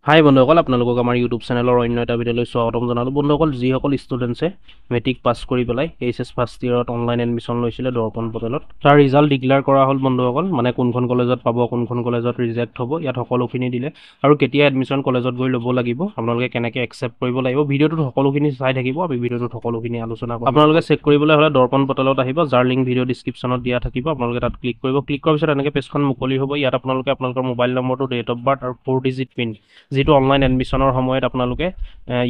হাই বন্ধুসকল, আপোনালোকক আমাৰ ইউটিউব চেনেলৰ অন্য এটা ভিডিঅ'লৈ স্বাগতম জনালোঁ। বন্ধুসকল, যিসকল ষ্টুডেণ্টছে মেট্ৰিক পাছ কৰি পেলাই এইচএছ ফাৰ্ষ্ট ইয়েৰত অনলাইন এডমিশ্যন লৈছিলে দৰ্পণ পৰ্টেলত, তাৰ ৰিজাল্ট ডিক্লেয়াৰ কৰা হ'ল বন্ধুসকল। মানে কোনখন কলেজত পাব, কোনখন কলেজত ৰিজেক্ট হ'ব, ইয়াত সকলোখিনি দিলে। আৰু কেতিয়া এডমিশ্যন কলেজত গৈ ল'ব লাগিব, আপোনালোকে কেনেকৈ একচেপ্ট কৰিব লাগিব, ভিডিঅ'টোত সকলোখিনি চাই থাকিব। আমি ভিডিঅ'টোত সকলোখিনি আলোচনা কৰিম। আপোনালোকে চেক কৰিবলৈ হ'লে দৰ্পণ পৰ্টেলত আহিব, যাৰ লিংক ভিডিঅ' ডিছক্ৰিপশ্যনত দিয়া থাকিব। আপোনালোকে তাত ক্লিক কৰিব। ক্লিক কৰাৰ পিছত এনেকৈ পেজখন মুকলি হ'ব। ইয়াত আপোনালোকে আপোনালোকৰ মোবাইল নম্বৰটো, ডেট অফ বাৰ্থ আৰু 4 ডিজিট পিন, যিটো অনলাইন এডমিশ্যনৰ সময়ত আপোনালোকে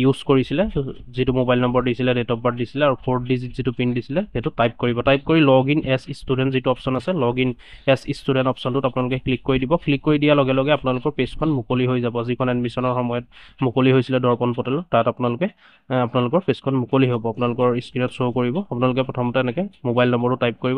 ইউজ কৰিছিলে, যিটো মোবাইল নম্বৰ দিছিলে, ডেট অফ বাৰ্থ দিছিলে আৰু 4 ডিজিট যিটো পিন দিছিলে, সেইটো টাইপ কৰিব। টাইপ কৰি লগ ইন এজ ষ্টুডেণ্ট যিটো অপশ্যন আছে, লগ ইন এজ ষ্টুডেণ্ট অপশ্যনটোত আপোনালোকে ক্লিক কৰি দিব। ক্লিক কৰি দিয়াৰ লগে লগে আপোনালোকৰ পেজখন মুকলি হৈ যাব, যিখন এডমিশ্যনৰ সময়ত মুকলি হৈছিলে দৰ্পণ পৰ্টেলত। তাত আপোনালোকৰ পেজখন মুকলি হ'ব, আপোনালোকৰ স্ক্ৰীণত শ্ব' কৰিব। আপোনালোকে প্ৰথমতে এনেকৈ মোবাইল নম্বৰটো টাইপ কৰিব,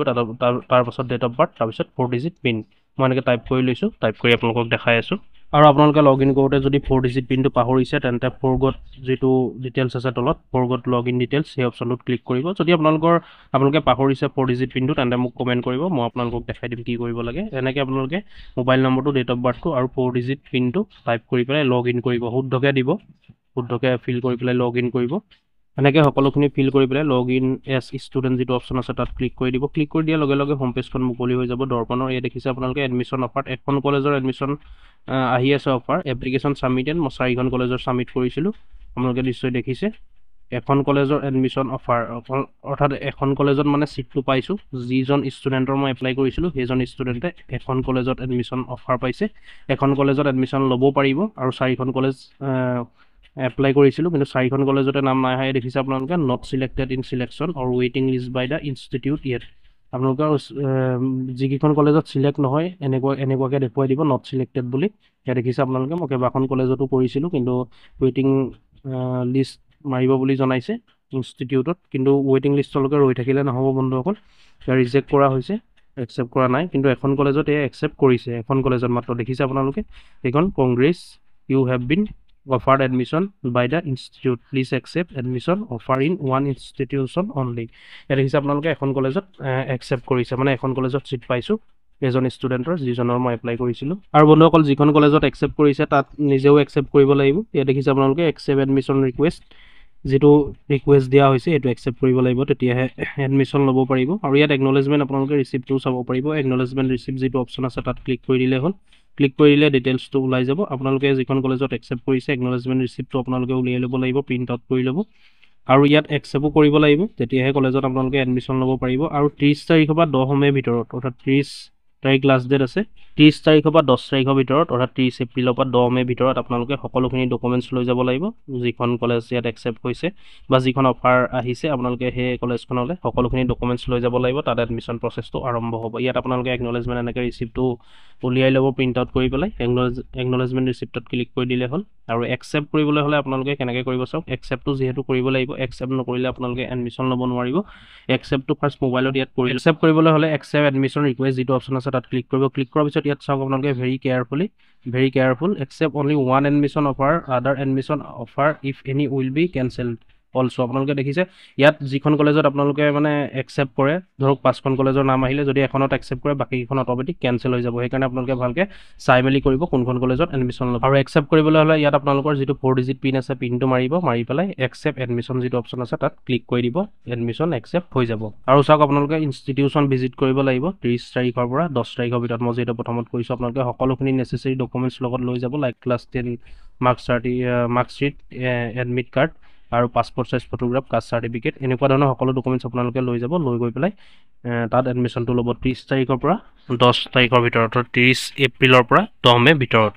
তাৰপাছত ডেট অফ বাৰ্থ, তাৰপিছত 4 ডিজিট পিন। মই এনেকৈ টাইপ কৰি লৈছোঁ, টাইপ কৰি আপোনালোকক দেখাই আছোঁ। আৰু আপোনালোকে লগ ইন কৰোঁতে যদি 4 ডিজিট পিনটো পাহৰিছে, তেন্তে ফৰগট যিটো ডিটেইলছ আছে তলত, ফৰগট লগ ইন ডিটেইলছ, সেই অপশ্যনটোত ক্লিক কৰিব। যদি আপোনালোকে পাহৰিছে 4 ডিজিট পিনটো, তেন্তে মোক কমেণ্ট কৰিব, মই আপোনালোকক দেখাই দিম কি কৰিব লাগে। এনেকৈ আপোনালোকে মোবাইল নম্বৰটো, ডেট অফ বাৰ্থটো আৰু 4 ডিজিট পিনটো টাইপ কৰি পেলাই লগ ইন কৰিব। শুদ্ধকৈ দিব, শুদ্ধকৈ ফিল কৰি পেলাই লগ ইন কৰিব। এনেকৈ সকলোখিনি ফিল কৰি পেলাই লগ ইন এজ ষ্টুডেণ্ট যিটো অপশ্যন আছে তাত ক্লিক কৰি দিব। ক্লিক কৰি দিয়াৰ লগে লগে হোম পেজখন মুকলি হৈ যাব দৰ্পণৰ। ইয়াত দেখিছে আপোনালোকে এডমিশ্যন অফাৰ, এখন কলেজৰ এডমিশ্যন আহি আছে অফাৰ। এপ্লিকেশ্যন ছাবমিটেড, মই 4খন কলেজৰ ছাবমিট কৰিছিলোঁ, আপোনালোকে নিশ্চয় দেখিছে। এখন কলেজৰ এডমিশ্যন অফাৰ, অৰ্থাৎ এখন কলেজত মানে ছিটটো পাইছোঁ। যিজন ষ্টুডেণ্টৰ মই এপ্লাই কৰিছিলোঁ, সেইজন ষ্টুডেণ্টে এখন কলেজত এডমিশ্যন অফাৰ পাইছে। এখন কলেজত এডমিশ্যন ল'ব পাৰিব। আৰু 4খন কলেজ এপ্লাই কৰিছিলোঁ, কিন্তু 4খন কলেজতে নাম নাই অহা। দেখিছে আপোনালোকে not selected in selection or ৱেইটিং list by the institute yet. আপোনালোকৰ যিকেইখন কলেজত ছিলেক্ট নহয়, এনেকুৱাকৈ দেখুৱাই দিব নট ছিলেক্টেড বুলি। ইয়াত দেখিছে আপোনালোকে, মই কেইবাখন কলেজতো কৰিছিলোঁ, কিন্তু ৱেইটিং লিষ্ট মাৰিব বুলি জনাইছে ইনষ্টিটিউটত। কিন্তু ৱেইটিং লিষ্টলৈকে ৰৈ থাকিলে নহ'ব বন্ধুসকল, ইয়াত ৰিজেক্ট কৰা হৈছে, একচেপ্ট কৰা নাই। কিন্তু এখন কলেজত এয়া একচেপ্ট কৰিছে, এখন কলেজত মাত্ৰ। দেখিছে আপোনালোকে এইখন, congrats, you have been offered admission by the institute, please accept admission offer in one institution only। ইয়াত দেখিছে আপোনালোকে এখন কলেজত একচেপ্ট কৰিছে, মানে এখন কলেজত ছিট পাইছোঁ এজন ষ্টুডেণ্টৰ, যিজনৰ মই এপ্লাই কৰিছিলোঁ। আৰু বন্ধুসকল, যিখন কলেজত একচেপ্ট কৰিছে তাত নিজেও একচেপ্ট কৰিব লাগিব। ইয়াত দেখিছে আপোনালোকে একচেপ্ট এডমিশ্যন ৰিকুৱেষ্ট, যিটো ৰিকুৱেষ্ট দিয়া হৈছে এইটো একচেপ্ট কৰিব লাগিব, তেতিয়াহে এডমিশ্যন ল'ব পাৰিব। আৰু ইয়াত একনলেজমেণ্ট আপোনালোকে ৰিচিপ্টটোও চাব পাৰিব। একনলেজমেণ্ট ৰিচিপ্ট যিটো অপশ্যন আছে তাত ক্লিক কৰি দিলে হ'ল। ক্লিক কৰি দিলে ডিটেইলছটো ওলাই যাব। আপোনালোকে যিখন কলেজত একচেপ্ট কৰিছে, একনলেজমেণ্ট ৰিচিপ্টটো আপোনালোকে উলিয়াই ল'ব লাগিব, প্ৰিণ্ট আউট কৰি ল'ব। আৰু ইয়াত একচেপ্টো কৰিব লাগিব, তেতিয়াহে কলেজত আপোনালোকে এডমিশ্যন ল'ব পাৰিব। আৰু 30 তাৰিখৰ পৰা 10 মে'ৰ ভিতৰত, অৰ্থাৎ 30 তাৰিখ লাষ্ট ডেট আছে, 30 তাৰিখৰ পৰা 10 তাৰিখৰ ভিতৰত, অৰ্থাৎ 30 এপ্ৰিলৰ পৰা 10 মে'ৰ ভিতৰত আপোনালোকে সকলোখিনি ডকুমেণ্টছ লৈ যাব লাগিব। যিখন কলেজ ইয়াত একচেপ্ট হৈছে বা যিখন অফাৰ আহিছে, আপোনালোকে সেই কলেজখনলৈ সকলোখিনি ডকুমেণ্টছ লৈ যাব লাগিব। তাত এডমিশ্যন প্ৰচেছটো আৰম্ভ হ'ব। ইয়াত আপোনালোকে একনলেজমেণ্ট এনেকৈ ৰিচিপ্টটো উলিয়াই ল'ব, প্ৰিণ্ট আউট কৰি পেলাই একনলেজমেণ্ট ৰিচিপ্টত ক্লিক কৰি দিলে হ'ল। আৰু একচেপ্ট কৰিবলৈ হ'লে আপোনালোকে কেনেকৈ কৰিব চাওক। একচেপ্টটো যিহেতু কৰিব লাগিব, একচেপ্ট নকৰিলে আপোনালোকে এডমিশ্যন ল'ব নোৱাৰিব। একচেপ্টটো ফাৰ্ষ্ট মোবাইলত ইয়াত কৰি একচেপ্ট কৰিবলৈ হ'লে একচেপ্ট এডমিশ্যন ৰিকুৱেষ্ট যিটো অপশ্যন আছে তাত ক্লিক কৰিব। ক্লিক কৰাৰ পিছত ইয়াত চাওক আপোনালোকে very careful accept only one admission offer, other admission offer if any will be cancelled also'. আপোনালোকে দেখিছে ইয়াত যিখন কলেজত আপোনালোকে মানে একচেপ্ট কৰে, ধৰক 5খন কলেজৰ নাম আহিলে, যদি এখনত একচেপ্ট কৰে বাকীকেইখন অট'মেটিক কেনচেল হৈ যাব। সেইকাৰণে আপোনালোকে ভালকৈ চাই মেলি কৰিব কোনখন কলেজত এডমিশ্যন ল'ব। আৰু একচেপ্ট কৰিবলৈ হ'লে ইয়াত আপোনালোকৰ যিটো 4 ডিজিট পিন আছে, পিনটো মাৰিব, মাৰি পেলাই একচেপ্ট এডমিশ্যন যিটো অপশ্যন আছে তাত ক্লিক কৰি দিব, এডমিশ্যন একচেপ্ট হৈ যাব। আৰু চাওক আপোনালোকে ইনষ্টিটিউশ্যন ভিজিট কৰিব লাগিব 30 তাৰিখৰ পৰা 10 তাৰিখৰ ভিতৰত। মই যিহেতু প্ৰথমত কৰিছোঁ, আপোনালোকে সকলোখিনি নেচেচেৰী ডকুমেণ্টছ লগত লৈ যাব, like class 10 marksheet, admit card আৰু passport size photograph, caste certificate, এনেকুৱা ধৰণৰ সকলো ডকুমেণ্টছ আপোনালোকে লৈ যাব। লৈ গৈ পেলাই তাত এডমিশ্যনটো ল'ব 30 তাৰিখৰ পৰা 10 তাৰিখৰ ভিতৰত, 30 এপ্ৰিলৰ পৰা 10 মে'ৰ ভিতৰত।